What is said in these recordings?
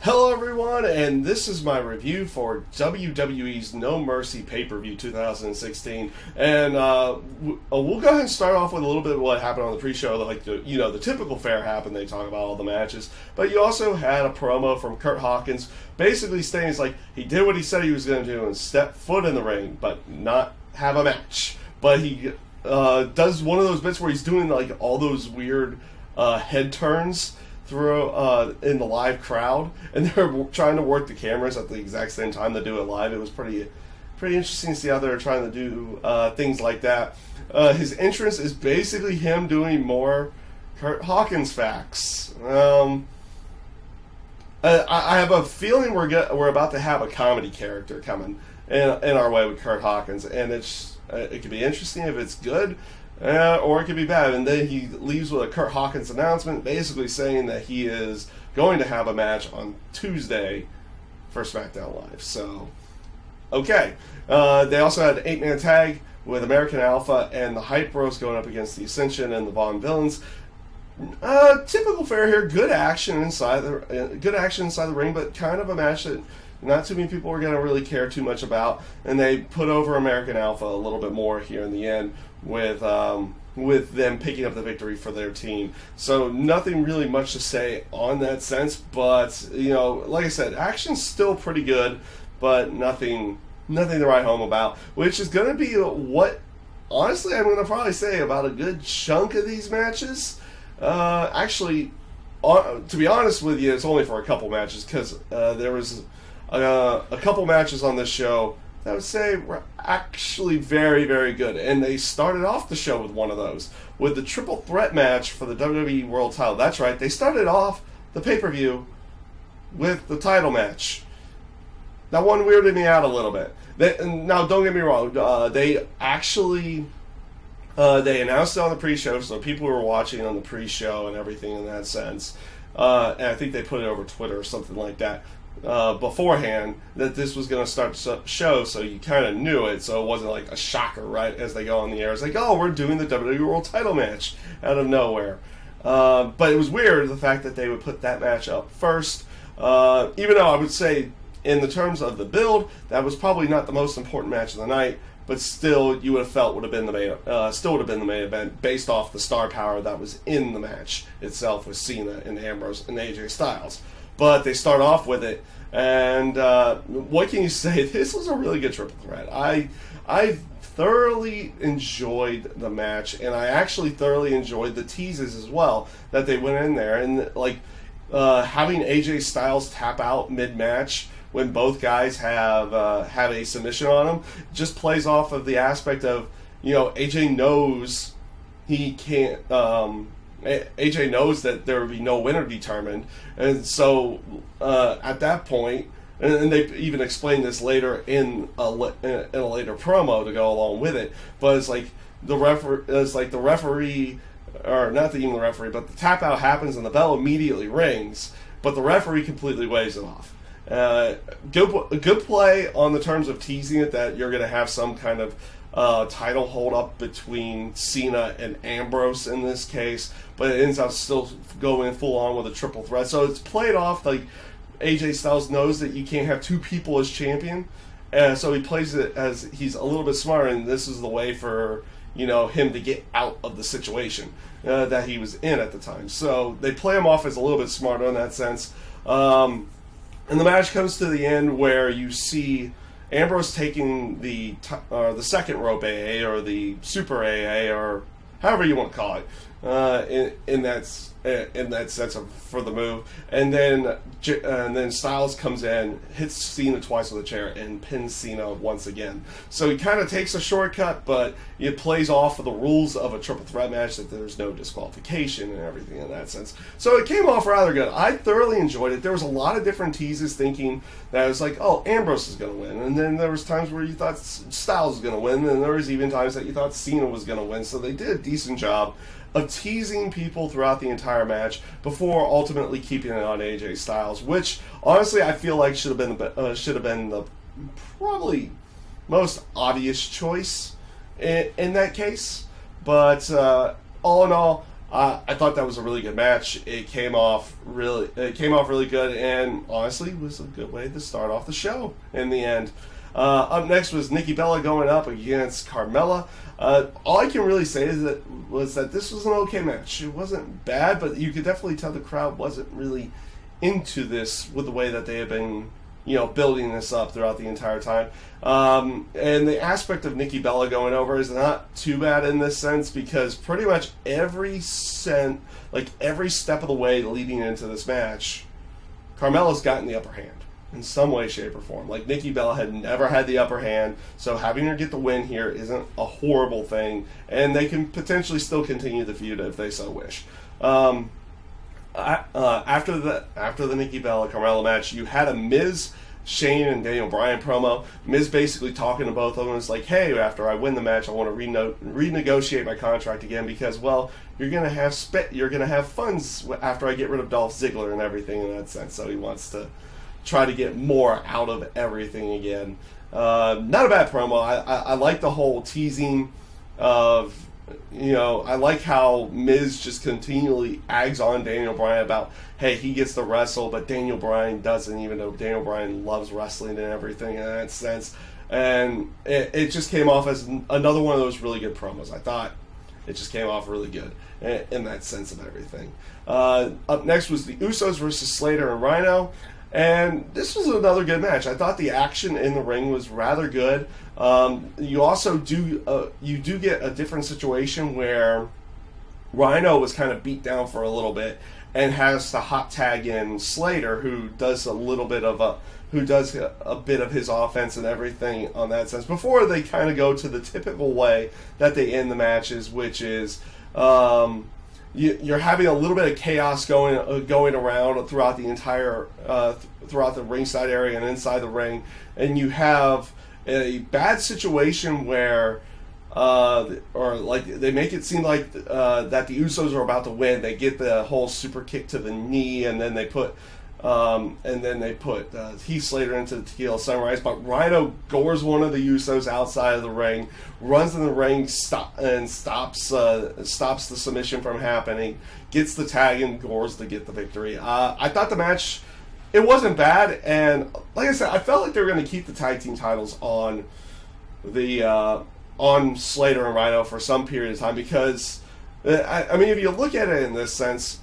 Hello everyone, and this is my review for WWE's No Mercy pay-per-view 2016. And we'll go ahead and start off with a little bit of what happened on the pre-show. Like the typical fare happened. They talk about all the matches, but you also had a promo from Kurt Hawkins, basically stating it's like he did what he said he was going to do and step foot in the ring, but not have a match. But he does one of those bits where he's doing like all those weird head turns through in the live crowd, and they're trying to work the cameras at the exact same time they do it live. It was pretty interesting to see how they're trying to do things like that. His entrance is basically him doing more Kurt Hawkins facts. I have a feeling we're about to have a comedy character coming in our way with Kurt Hawkins, and it could be interesting if it's good. Or it could be bad. And then he leaves with a Kurt Hawkins announcement basically saying that he is going to have a match on Tuesday for SmackDown Live. So, okay. They also had an 8-man tag with American Alpha and the Hype Bros going up against the Ascension and the Vaughn Villains. Typical fare here. Good action inside the ring, but kind of a match that not too many people are going to really care too much about. And they put over American Alpha a little bit more here in the end with them picking up the victory for their team. So nothing really much to say on that sense, but like I said, action's still pretty good, but nothing to write home about, which is going to be what, honestly, I'm going to probably say about a good chunk of these matches. Actually, to be honest with you, it's only for a couple matches, because there was a couple matches on this show that I would say were actually very, very good. And they started off the show with one of those, with the triple threat match for the WWE World title. That's right, they started off the pay-per-view with the title match. That one weirded me out a little bit. Now, don't get me wrong, they actually they announced it on the pre-show, so people were watching on the pre-show and everything in that sense. And I think they put it over Twitter or something like that beforehand, that this was going to start the show, so you kind of knew it, so it wasn't like a shocker right as they go on the air. It's like, oh, we're doing the WWE World title match out of nowhere. But it was weird, the fact that they would put that match up first, even though I would say, in the terms of the build, that was probably not the most important match of the night, but still, you would have felt would have been the main event based off the star power that was in the match itself with Cena and Ambrose and AJ Styles. But they start off with it, and what can you say? This was a really good triple threat. I thoroughly enjoyed the match, and I actually thoroughly enjoyed the teases as well that they went in there, and like having AJ Styles tap out mid-match when both guys have a submission on them just plays off of the aspect of AJ knows he can't. AJ knows that there will be no winner determined, and so at that point, and they even explain this later in a later promo to go along with it. But it's like the referee, or not even the referee, but the tap out happens and the bell immediately rings, but the referee completely waves it off. Good play on the terms of teasing it that you're going to have some kind of title hold up between Cena and Ambrose in this case, but it ends up still going full on with a triple threat. So it's played off like AJ Styles knows that you can't have two people as champion, and so he plays it as he's a little bit smarter, and this is the way for him to get out of the situation that he was in at the time. So they play him off as a little bit smarter in that sense. And the match comes to the end where you see Ambrose taking the second rope AA or the super AA or however you want to call it in that sense for the move, and then Styles comes in, hits Cena twice with a chair, and pins Cena once again. So he kind of takes a shortcut, but it plays off of the rules of a triple threat match that there's no disqualification and everything in that sense. So it came off rather good. I thoroughly enjoyed it. There was a lot of different teases thinking that it was like, oh, Ambrose is going to win, and then there was times where you thought Styles was going to win, and there was even times that you thought Cena was going to win. So they did a decent job of teasing people throughout the entire match before ultimately keeping it on AJ Styles, which honestly I feel like should have been the probably most obvious choice in that case. But all in all, I thought that was a really good match. It came off really good, and honestly, was a good way to start off the show in the end. Up next was Nikki Bella going up against Carmella. All I can really say is that this was an okay match. It wasn't bad, but you could definitely tell the crowd wasn't really into this with the way that they had been, building this up throughout the entire time. And the aspect of Nikki Bella going over is not too bad in this sense, because pretty much every step of the way leading into this match, Carmella's gotten the upper hand in some way, shape, or form. Like, Nikki Bella had never had the upper hand, so having her get the win here isn't a horrible thing, and they can potentially still continue the feud if they so wish. After the Nikki Bella Carmella match, you had a Miz, Shane, and Daniel Bryan promo. Miz basically talking to both of them. It's like, hey, after I win the match, I want to renegotiate my contract again because, well, you're gonna have funds after I get rid of Dolph Ziggler and everything in that sense. So he wants to try to get more out of everything again. Not a bad promo. I like the whole teasing of, I like how Miz just continually eggs on Daniel Bryan about, hey, he gets to wrestle, but Daniel Bryan doesn't, even though Daniel Bryan loves wrestling and everything in that sense. And it just came off as another one of those really good promos. I thought it just came off really good in that sense of everything. Up next was the Usos versus Slater and Rhino. And this was another good match. I thought the action in the ring was rather good. You also do get a different situation where Rhino was kind of beat down for a little bit and has to hot tag in Slater, who does a bit of his offense and everything on that sense before they kind of go to the typical way that they end the matches, which is you're having a little bit of chaos going around throughout the entire throughout the ringside area and inside the ring, and you have a bad situation where they make it seem like that the Usos are about to win. They get the whole super kick to the knee, and then they put Heath Slater into the Tequila Sunrise, but Rhino gores one of the Usos outside of the ring, runs in the ring, stops the submission from happening, gets the tag, and gores to get the victory. I thought the match, it wasn't bad, and like I said, I felt like they were going to keep the tag team titles on Slater and Rhino for some period of time, because I mean, if you look at it in this sense,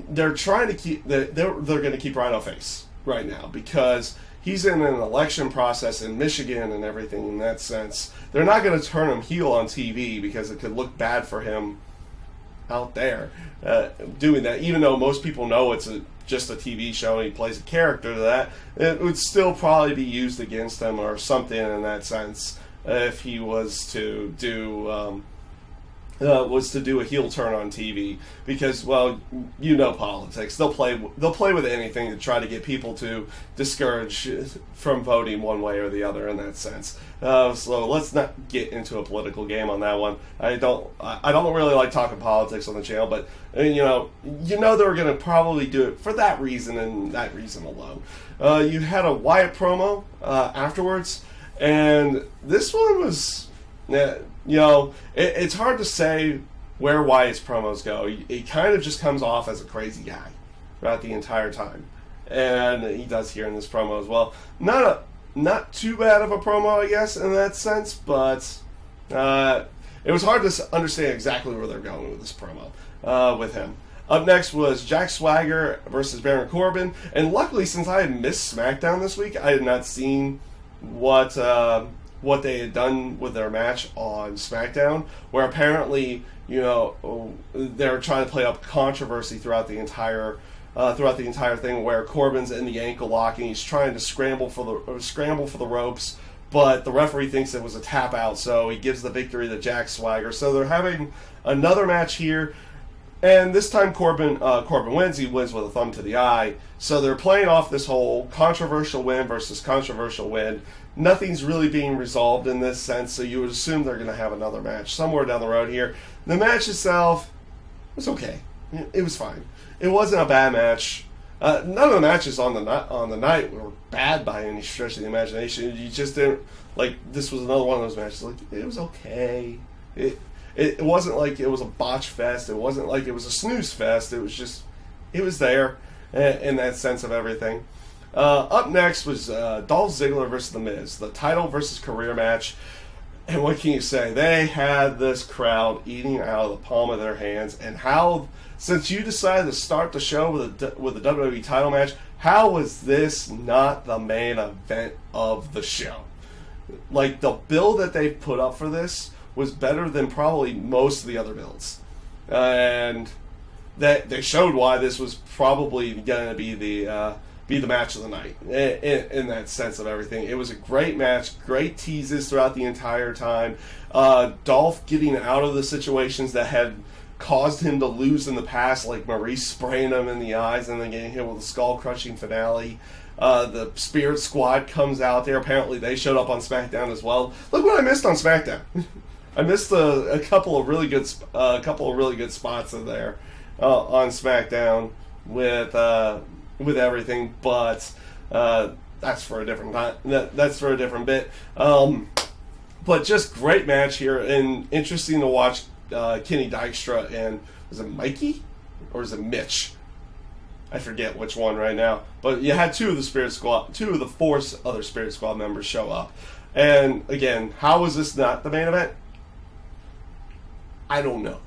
they're trying to keep they're going to keep Rhino face right now because he's in an election process in Michigan and everything in that sense. They're not going to turn him heel on TV because it could look bad for him out there doing that. Even though most people know it's just a TV show and he plays a character to that, it would still probably be used against him or something in that sense if he was to do a heel turn on TV, because, well, politics. They'll play with anything to try to get people to discourage from voting one way or the other in that sense. So let's not get into a political game on that one. I don't really like talking politics on the channel, but they're going to probably do it for that reason and that reason alone. You had a Wyatt promo afterwards, and this one was. It's hard to say where Wyatt's promos go. He kind of just comes off as a crazy guy throughout the entire time, and he does here in this promo as well. Not too bad of a promo, I guess, in that sense, but it was hard to understand exactly where they're going with this promo with him. Up next was Jack Swagger versus Baron Corbin, and luckily, since I had missed SmackDown this week, I had not seen what they had done with their match on SmackDown, where apparently, they're trying to play up controversy throughout the entire thing, where Corbin's in the ankle lock and he's trying to scramble for the ropes, but the referee thinks it was a tap out, so he gives the victory to Jack Swagger. So they're having another match here, and this time Corbin wins. He wins with a thumb to the eye. So they're playing off this whole controversial win versus controversial win. Nothing's really being resolved in this sense, so you would assume they're going to have another match somewhere down the road here. The match itself was okay. It was fine. It wasn't a bad match. None of the matches on the night were bad by any stretch of the imagination. You just didn't, this was another one of those matches. It was okay. It wasn't like it was a botch fest. It wasn't like it was a snooze fest. It was just, it was there in that sense of everything. Up next was Dolph Ziggler versus The Miz, the title versus career match. And what can you say? They had this crowd eating out of the palm of their hands. And how, since you decided to start the show with the WWE title match, how was this not the main event of the show? Like, the build that they put up for this was better than probably most of the other builds. And that they showed why this was probably going to be the match of the night in that sense of everything. It was a great match, great teases throughout the entire time. Dolph getting out of the situations that had caused him to lose in the past, like Maurice spraying him in the eyes and then getting hit with a skull-crushing finale. The Spirit Squad comes out there. Apparently they showed up on SmackDown as well. Look what I missed on SmackDown. I missed a couple of really good spots in there on SmackDown with everything, but that's for a different time. That's for a different bit. But just great match here, and interesting to watch Kenny Dykstra and, is it Mikey or is it Mitch? I forget which one right now. But you had two of the four other Spirit Squad members show up. And again, how was this not the main event? I don't know.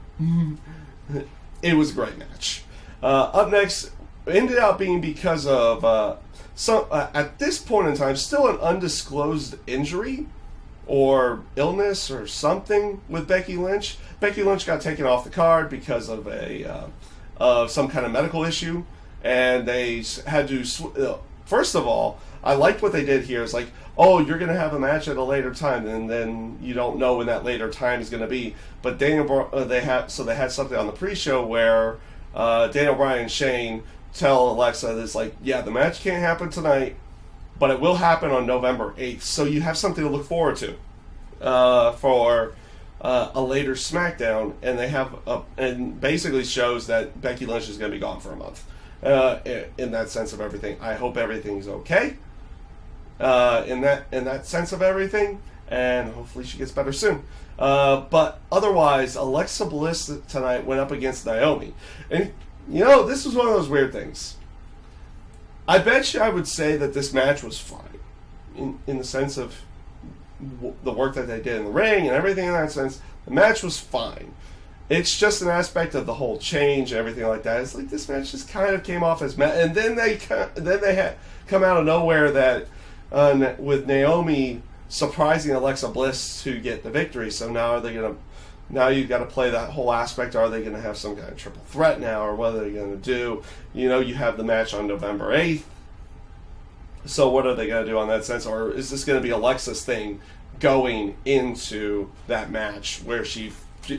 It was a great match. Up next, ended up being because of at this point in time, still an undisclosed injury or illness or something with Becky Lynch. Becky Lynch got taken off the card because of some kind of medical issue, and they had to. First of all, I liked what they did here. It's like, oh, you're going to have a match at a later time, and then you don't know when that later time is going to be. But they had something on the pre-show where Daniel Bryan and Shane tell Alexa this, like, yeah, the match can't happen tonight, but it will happen on November 8th, so you have something to look forward to for a later SmackDown, and they have and basically shows that Becky Lynch is going to be gone for a month. In that sense of everything, I hope everything's okay. In that sense of everything, and hopefully she gets better soon. But otherwise, Alexa Bliss tonight went up against Naomi, and you know, this was one of those weird things. I bet you I would say that this match was fine, in the sense of the work that they did in the ring and everything in that sense. The match was fine. It's just an aspect of the whole change and everything like that. It's like this match just kind of came off as and then they had come out of nowhere that with Naomi surprising Alexa Bliss to get the victory. So now you've got to play that whole aspect. Are they going to have some kind of triple threat now, or what are they going to do? You know, you have the match on November 8th. So what are they going to do on that sense? Or is this going to be Alexa's thing going into that match where she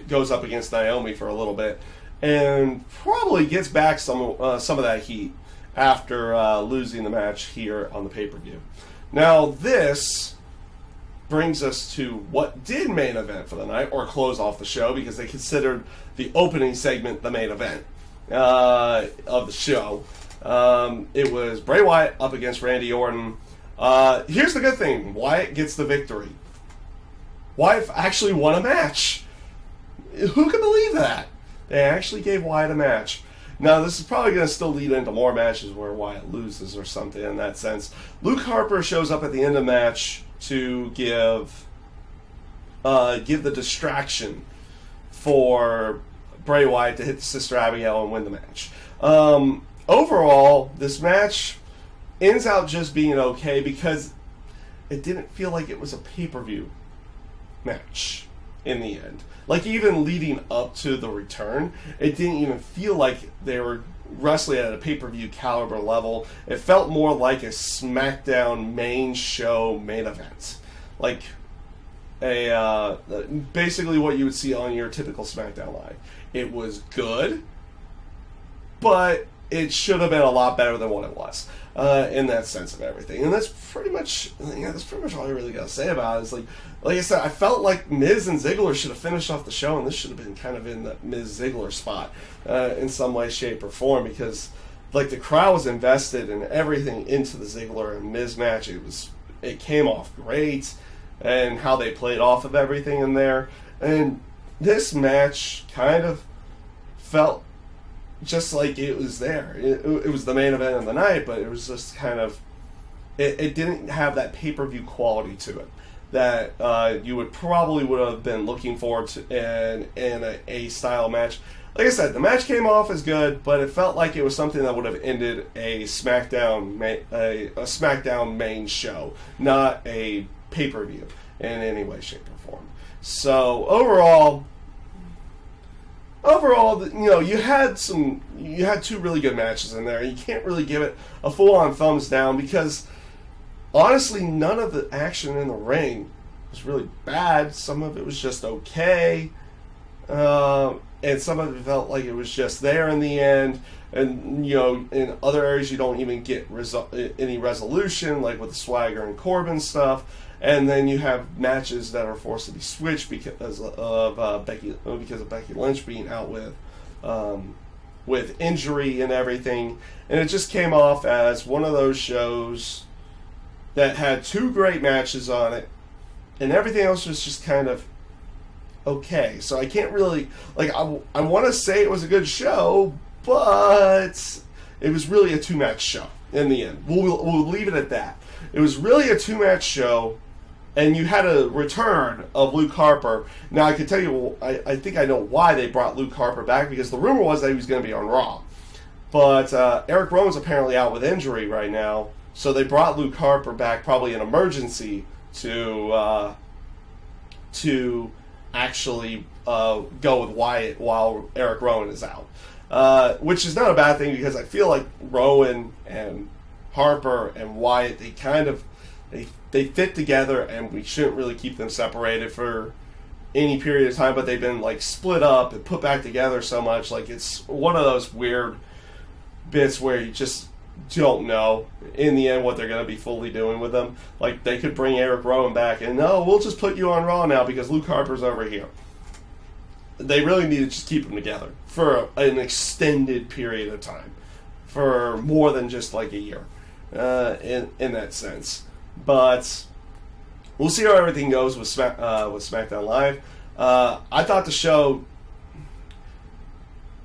goes up against Naomi for a little bit and probably gets back some of that heat after losing the match here on the pay-per-view. Now this brings us to what did main event for the night, or close off the show, because they considered the opening segment the main event of the show. It was Bray Wyatt up against Randy Orton. Here's the good thing. Wyatt gets the victory. Wyatt actually won a match. Who could believe that? They actually gave Wyatt a match. Now, this is probably going to still lead into more matches where Wyatt loses or something in that sense. Luke Harper shows up at the end of the match to give the distraction for Bray Wyatt to hit Sister Abigail and win the match. Overall, this match ends out just being okay because it didn't feel like it was a pay-per-view match in the end. Like, even leading up to the return, it didn't even feel like they were wrestling at a pay-per-view caliber level. It felt more like a SmackDown main show main event. Like basically what you would see on your typical SmackDown Live. It was good, but it should have been a lot better than what it was in that sense of everything. And that's pretty much all I really got to say about it. Is like I said, I felt like Miz and Ziggler should have finished off the show, and this should have been kind of in the Miz Ziggler spot in some way, shape, or form, because like the crowd was invested in everything into the Ziggler and Miz match. It came off great, and how they played off of everything in there. And this match kind of felt just like it was there. It was the main event of the night, but it was just kind of, it didn't have that pay-per-view quality to it that you would have been looking forward to in a style match. Like I said, the match came off as good, but it felt like it was something that would have ended a SmackDown main show, not a pay-per-view in any way, shape, or form. So overall, you had two really good matches in there. You can't really give it a full-on thumbs down because honestly, none of the action in the ring was really bad. Some of it was just okay. And some of it felt like it was just there in the end. And, in other areas you don't even get any resolution, like with the Swagger and Corbin stuff. And then you have matches that are forced to be switched because of Becky Lynch being out with injury and everything. And it just came off as one of those shows that had two great matches on it, and everything else was just kind of okay. So I can't really, I want to say it was a good show, but it was really a two-match show in the end. We'll leave it at that. It was really a two-match show, and you had a return of Luke Harper. Now, I can tell you, I think I know why they brought Luke Harper back, because the rumor was that he was going to be on Raw. But Eric Rowan's apparently out with injury right now, so they brought Luke Harper back, probably an emergency, to actually go with Wyatt while Eric Rowan is out. Which is not a bad thing, because I feel like Rowan and Harper and Wyatt, they fit together, and we shouldn't really keep them separated for any period of time, but they've been split up and put back together so much. It's one of those weird bits where you just don't know in the end what they're going to be fully doing with them. They could bring Eric Rowan back and, no, we'll just put you on Raw now because Luke Harper's over here. They really need to just keep them together for an extended period of time, for more than just a year, in that sense. But we'll see how everything goes with SmackDown Live. I thought the show,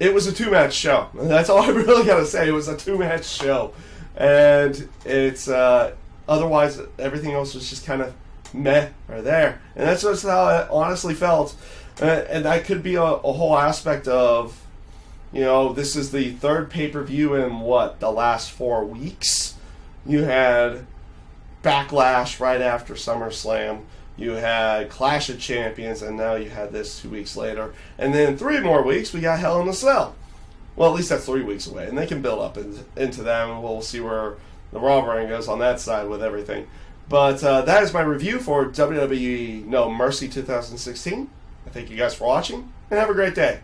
it was a two-match show. That's all I really got to say. It was a two-match show. And it's, otherwise, everything else was just kind of meh or there. And that's just how it honestly felt. And that could be a whole aspect of, this is the third pay-per-view in, the last 4 weeks? You had Backlash right after SummerSlam. You had Clash of Champions, and now you had this 2 weeks later. And then 3 more weeks, we got Hell in a Cell. Well, at least that's 3 weeks away, and they can build up into that, and we'll see where the Raw brand goes on that side with everything. But that is my review for WWE No Mercy 2016. I thank you guys for watching, and have a great day.